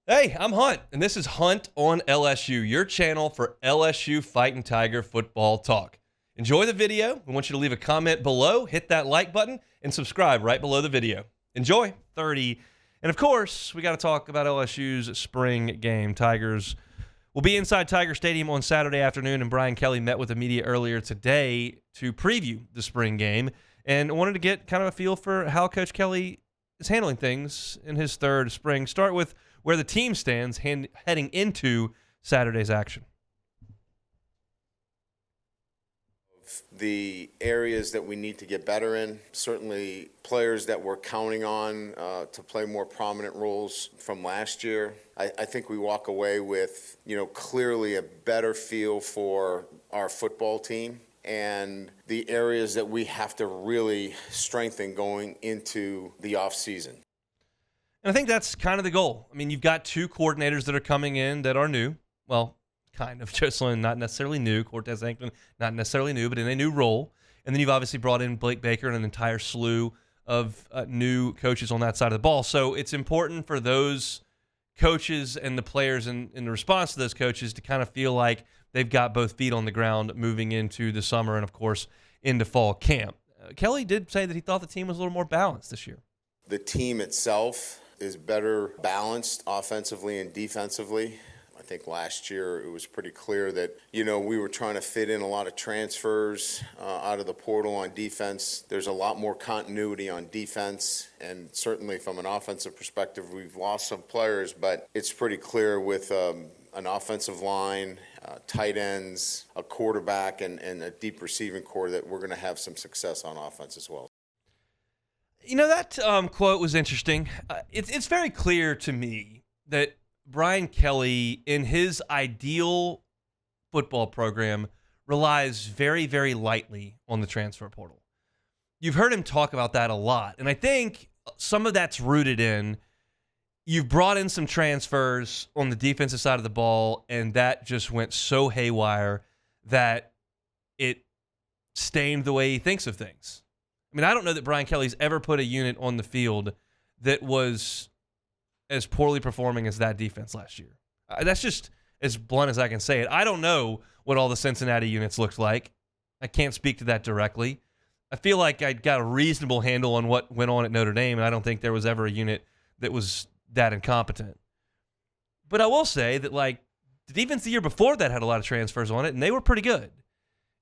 Hey, I'm Hunt, and this is Hunt on LSU, your channel for LSU Fighting Tiger football talk. Enjoy the video. We want you to leave a comment below, hit that like button, and subscribe right below the video. Enjoy. 30. And of course, we got to talk about LSU's spring game. Tigers will be inside Tiger Stadium on Saturday afternoon, and Brian Kelly met with the media earlier today to preview the spring game and wanted to get kind of a feel for how Coach Kelly is handling things in his third spring. Start with where the team stands heading into Saturday's action. The areas that we need to get better in, certainly players that we're counting on to play more prominent roles from last year. I think we walk away with, clearly a better feel for our football team and the areas that we have to really strengthen going into the offseason. And I think that's kind of the goal. I mean, you've got two coordinators that are coming in that are new. Well, kind of. Jocelyn, not necessarily new. Cortez Hankton, not necessarily new, but in a new role. And then you've obviously brought in Blake Baker and an entire slew of new coaches on that side of the ball. So it's important for those coaches and the players in the response to those coaches to kind of feel like they've got both feet on the ground moving into the summer and, of course, into fall camp. Kelly did say that he thought the team was a little more balanced this year. The team itself is better balanced offensively and defensively. I think last year it was pretty clear that, we were trying to fit in a lot of transfers out of the portal on defense. There's a lot more continuity on defense, and certainly from an offensive perspective, we've lost some players, but it's pretty clear with an offensive line, tight ends, a quarterback, and a deep receiving core that we're going to have some success on offense as well. That quote was interesting. It's very clear to me that Brian Kelly, in his ideal football program, relies very, very lightly on the transfer portal. You've heard him talk about that a lot, and I think some of that's rooted in you've brought in some transfers on the defensive side of the ball, and that just went so haywire that it stained the way he thinks of things. I mean, I don't know that Brian Kelly's ever put a unit on the field that was as poorly performing as that defense last year. That's just as blunt as I can say it. I don't know what all the Cincinnati units looked like. I can't speak to that directly. I feel like I got a reasonable handle on what went on at Notre Dame, and I don't think there was ever a unit that was that incompetent. But I will say that, the defense the year before that had a lot of transfers on it, and they were pretty good.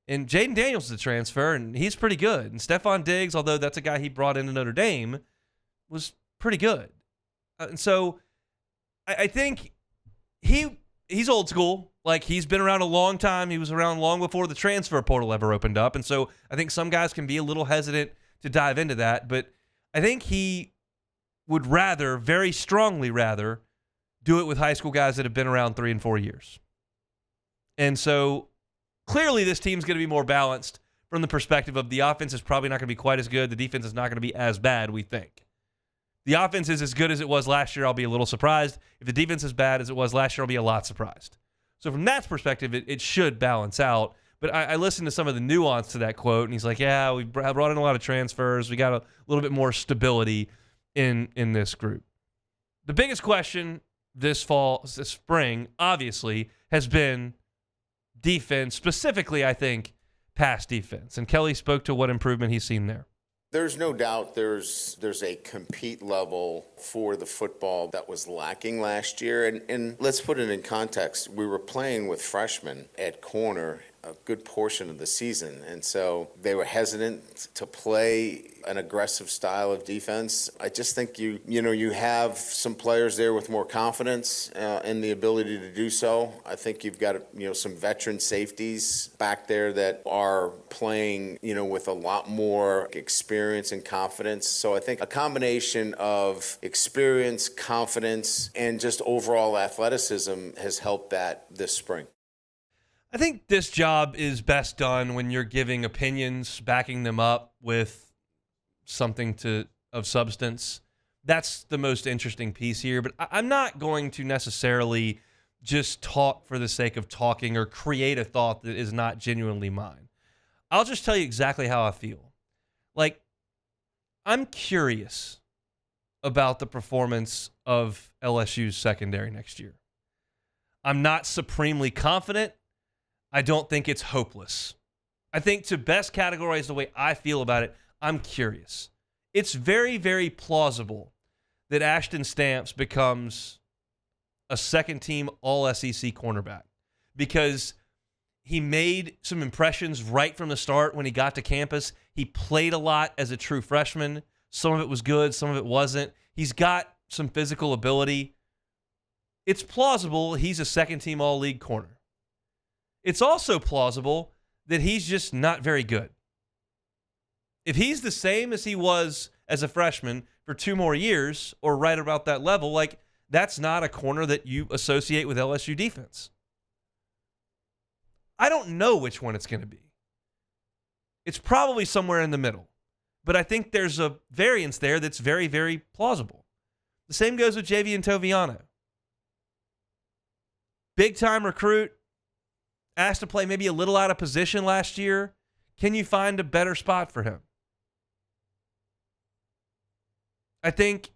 And Jaden Daniels is a transfer, and he's pretty good. And Stephon Diggs, although that's a guy he brought into Notre Dame, was pretty good. And so I think he's old school. He's been around a long time. He was around long before the transfer portal ever opened up. And so I think some guys can be a little hesitant to dive into that. But I think he would very strongly rather, do it with high school guys that have been around 3 and 4 years. And so clearly, this team's going to be more balanced from the perspective of the offense is probably not going to be quite as good. The defense is not going to be as bad, we think. The offense is as good as it was last year. I'll be a little surprised. If the defense is as bad as it was last year, I'll be a lot surprised. So from that perspective, it should balance out. But I listened to some of the nuance to that quote, and he's like, yeah, we brought in a lot of transfers. We got a little bit more stability in this group. The biggest question this spring, obviously, has been defense, specifically, I think, pass defense. And Kelly spoke to what improvement he's seen there. There's no doubt there's a compete level for the football that was lacking last year. And let's put it in context. We were playing with freshmen at corner a good portion of the season. And so they were hesitant to play an aggressive style of defense. I just think you have some players there with more confidence in the ability to do so. I think you've got some veteran safeties back there that are playing with a lot more experience and confidence. So I think a combination of experience, confidence, and just overall athleticism has helped that this spring. I think this job is best done when you're giving opinions, backing them up with something of substance. That's the most interesting piece here. But I'm not going to necessarily just talk for the sake of talking or create a thought that is not genuinely mine. I'll just tell you exactly how I feel. I'm curious about the performance of LSU's secondary next year. I'm not supremely confident. I don't think it's hopeless. I think to best categorize the way I feel about it, I'm curious. It's very, very plausible that Ashton Stamps becomes a second-team All-SEC cornerback because he made some impressions right from the start when he got to campus. He played a lot as a true freshman. Some of it was good, some of it wasn't. He's got some physical ability. It's plausible he's a second-team All-League corner. It's also plausible that he's just not very good. If he's the same as he was as a freshman for 2 more years or right about that level, like, that's not a corner that you associate with LSU defense. I don't know which one it's going to be. It's probably somewhere in the middle. But I think there's a variance there that's very, very plausible. The same goes with Javian Toviano. Big-time recruit. Asked to play maybe a little out of position last year. Can you find a better spot for him? I think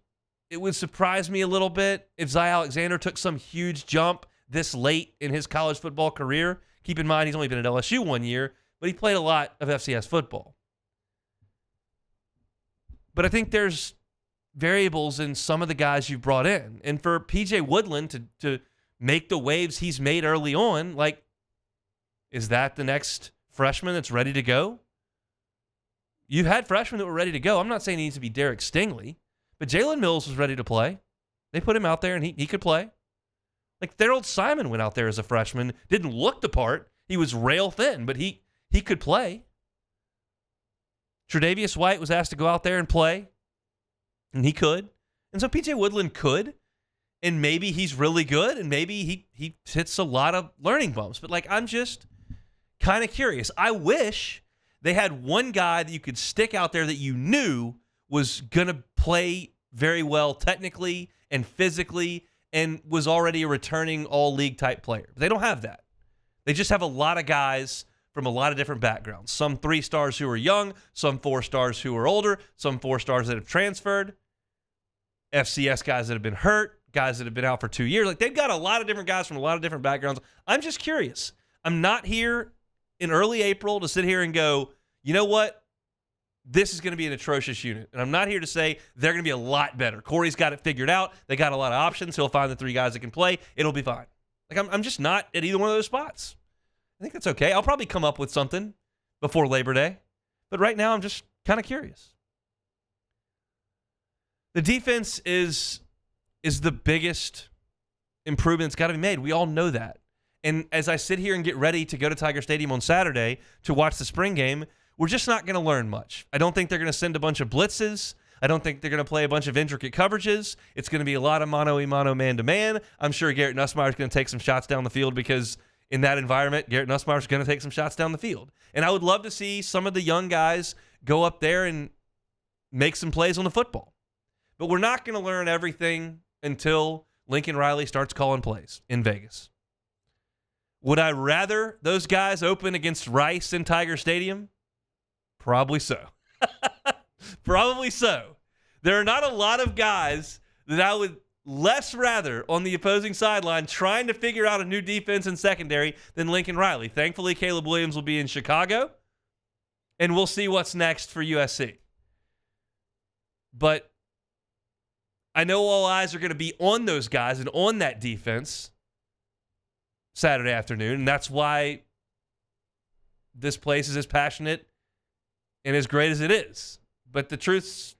it would surprise me a little bit if Zy Alexander took some huge jump this late in his college football career. Keep in mind, he's only been at LSU 1 year, but he played a lot of FCS football. But I think there's variables in some of the guys you've brought in. And for PJ Woodland to make the waves he's made early on, like, is that the next freshman that's ready to go? You've had freshmen that were ready to go. I'm not saying he needs to be Derek Stingley, but Jalen Mills was ready to play. They put him out there, and he could play. Like, Thurl Simon went out there as a freshman, didn't look the part. He was rail thin, but he could play. Tre'Davious White was asked to go out there and play, and he could. And so PJ Woodland could, and maybe he's really good, and maybe he hits a lot of learning bumps. But, like, I'm just kind of curious. I wish they had one guy that you could stick out there that you knew was going to play very well technically and physically and was already a returning all-league type player. But they don't have that. They just have a lot of guys from a lot of different backgrounds. Some 3 stars who are young, some 4 stars who are older, some 4 stars that have transferred, FCS guys that have been hurt, guys that have been out for 2 years. Like, they've got a lot of different guys from a lot of different backgrounds. I'm just curious. I'm not here in early April to sit here and go, you know what? This is going to be an atrocious unit. And I'm not here to say they're going to be a lot better. Corey's got it figured out. They got a lot of options. He'll find the 3 guys that can play. It'll be fine. Like, I'm just not at either one of those spots. I think that's okay. I'll probably come up with something before Labor Day. But right now, I'm just kind of curious. The defense is the biggest improvement that's got to be made. We all know that. And as I sit here and get ready to go to Tiger Stadium on Saturday to watch the spring game, we're just not going to learn much. I don't think they're going to send a bunch of blitzes. I don't think they're going to play a bunch of intricate coverages. It's going to be a lot of mano-a-mano, man-to-man. I'm sure Garrett Nussmeier is going to take some shots down the field because in that environment, Garrett Nussmeier is going to take some shots down the field. And I would love to see some of the young guys go up there and make some plays on the football. But we're not going to learn everything until Lincoln Riley starts calling plays in Vegas. Would I rather those guys open against Rice in Tiger Stadium? Probably so. Probably so. There are not a lot of guys that I would less rather on the opposing sideline trying to figure out a new defense and secondary than Lincoln Riley. Thankfully, Caleb Williams will be in Chicago, and we'll see what's next for USC. But I know all eyes are going to be on those guys and on that defense Saturday afternoon, and that's why this place is as passionate and as great as it is. But the truth's